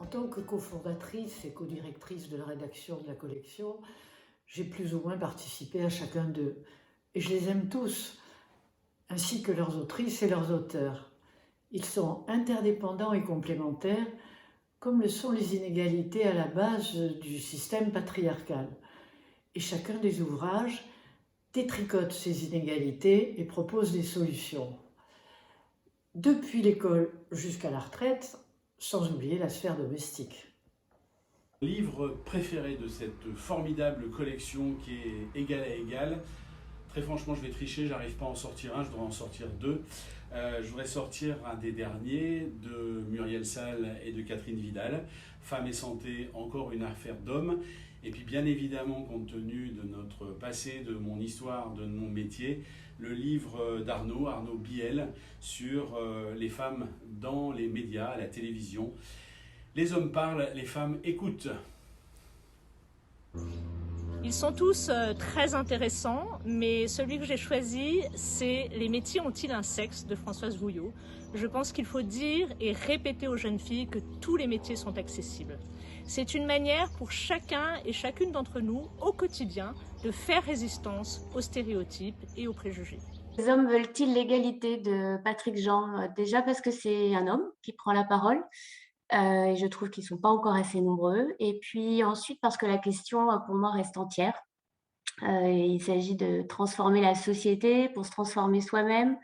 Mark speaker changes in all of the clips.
Speaker 1: En tant que cofondatrice et codirectrice de la rédaction de la collection, j'ai plus ou moins participé à chacun d'eux. Et je les aime tous, ainsi que leurs autrices et leurs auteurs. Ils sont interdépendants et complémentaires, comme le sont les inégalités à la base du système patriarcal. Et chacun des ouvrages détricote ces inégalités et propose des solutions. Depuis l'école jusqu'à la retraite, sans oublier la sphère domestique.
Speaker 2: Livre préféré de cette formidable collection qui est Égal à Égal. Très franchement, je vais tricher, j'arrive pas à en sortir un, je dois en sortir deux. Je voudrais sortir un des derniers de Muriel Salle et de Catherine Vidal, Femmes et santé, encore une affaire d'homme. Et puis bien évidemment, compte tenu de notre passé, de mon histoire, de mon métier, le livre Arnaud Biel, sur les femmes dans les médias, à la télévision. Les hommes parlent, les femmes écoutent.
Speaker 3: Ils sont tous très intéressants, mais celui que j'ai choisi, c'est Les métiers ont-ils un sexe de Françoise Vouillot. Je pense qu'il faut dire et répéter aux jeunes filles que tous les métiers sont accessibles. C'est une manière pour chacun et chacune d'entre nous, au quotidien, de faire résistance aux stéréotypes et aux préjugés.
Speaker 4: Les hommes veulent-ils l'égalité de Patrick Jean? Déjà parce que c'est un homme qui prend la parole, et je trouve qu'ils ne sont pas encore assez nombreux. Et puis ensuite parce que la question, pour moi, reste entière. Il s'agit de transformer la société pour se transformer soi-même.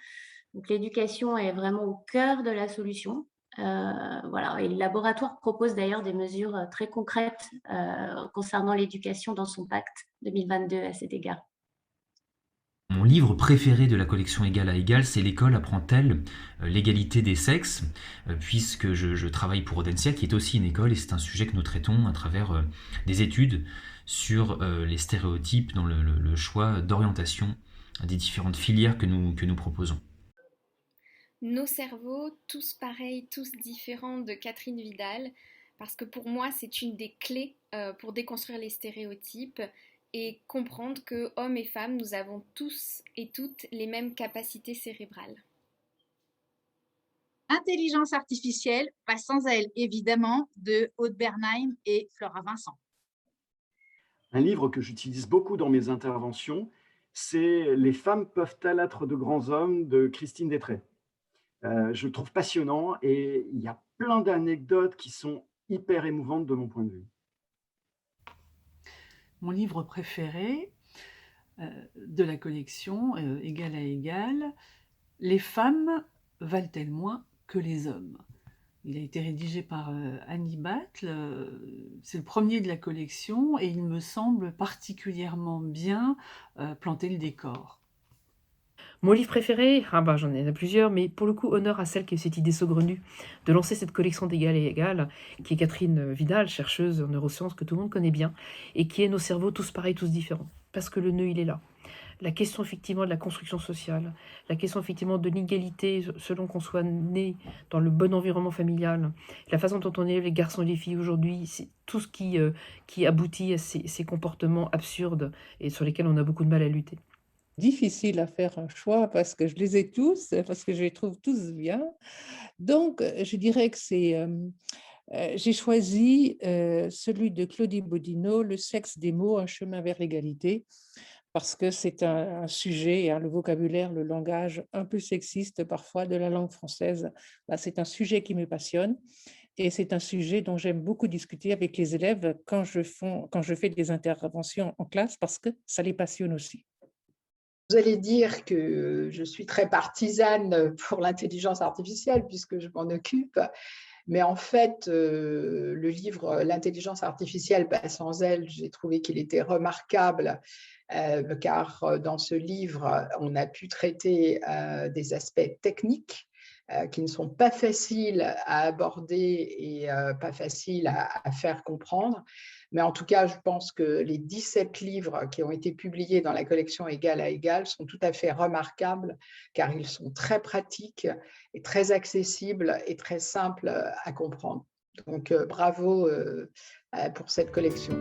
Speaker 4: Donc l'éducation est vraiment au cœur de la solution. Voilà, et le laboratoire propose d'ailleurs des mesures, très concrètes, concernant l'éducation dans son pacte 2022 à cet égard.
Speaker 5: Mon livre préféré de la collection Égal à Égal, c'est L'école apprend-elle l'égalité des sexes, puisque je travaille pour Audencia, qui est aussi une école, et c'est un sujet que nous traitons à travers des études sur les stéréotypes dans le choix d'orientation des différentes filières que nous proposons.
Speaker 6: Nos cerveaux, tous pareils, tous différents de Catherine Vidal, parce que pour moi c'est une des clés pour déconstruire les stéréotypes et comprendre que hommes et femmes, nous avons tous et toutes les mêmes capacités cérébrales.
Speaker 7: Intelligence artificielle, pas sans elle évidemment, de Aude Bernheim et Flora Vincent.
Speaker 8: Un livre que j'utilise beaucoup dans mes interventions, c'est Les femmes peuvent-elles être de grands hommes de Christine Détray. Je le trouve passionnant et il y a plein d'anecdotes qui sont hyper émouvantes de mon point de vue.
Speaker 9: Mon livre préféré de la collection Égal à Égal, Les femmes valent-elles moins que les hommes? Il a été rédigé par Annie Battle, c'est le premier de la collection et il me semble particulièrement bien planter le décor.
Speaker 10: Mon livre préféré, j'en ai plusieurs, mais pour le coup, honneur à celle qui a eu cette idée saugrenue de lancer cette collection d'Égal et Égal, qui est Catherine Vidal, chercheuse en neurosciences que tout le monde connaît bien, et qui est Nos cerveaux tous pareils, tous différents. Parce que le nœud, il est là. La question effectivement de la construction sociale, la question effectivement de l'égalité selon qu'on soit né dans le bon environnement familial, la façon dont on élève les garçons et les filles aujourd'hui, c'est tout ce qui aboutit à ces comportements absurdes et sur lesquels on a beaucoup de mal à lutter.
Speaker 11: Difficile à faire un choix parce que je les ai tous, parce que je les trouve tous bien. Donc, je dirais que j'ai choisi celui de Claudie Bodino, Le sexe des mots, un chemin vers l'égalité, parce que c'est un sujet, le vocabulaire, le langage un peu sexiste parfois de la langue française. Là, c'est un sujet qui me passionne et c'est un sujet dont j'aime beaucoup discuter avec les élèves quand je fais des interventions en classe parce que ça les passionne aussi.
Speaker 12: Vous allez dire que je suis très partisane pour l'intelligence artificielle puisque je m'en occupe, mais en fait, le livre L'intelligence artificielle, sans elle, j'ai trouvé qu'il était remarquable car dans ce livre, on a pu traiter des aspects techniques qui ne sont pas faciles à aborder et pas faciles à faire comprendre. Mais en tout cas, je pense que les 17 livres qui ont été publiés dans la collection Égal à Égal sont tout à fait remarquables car ils sont très pratiques et très accessibles et très simples à comprendre. Donc, bravo pour cette collection.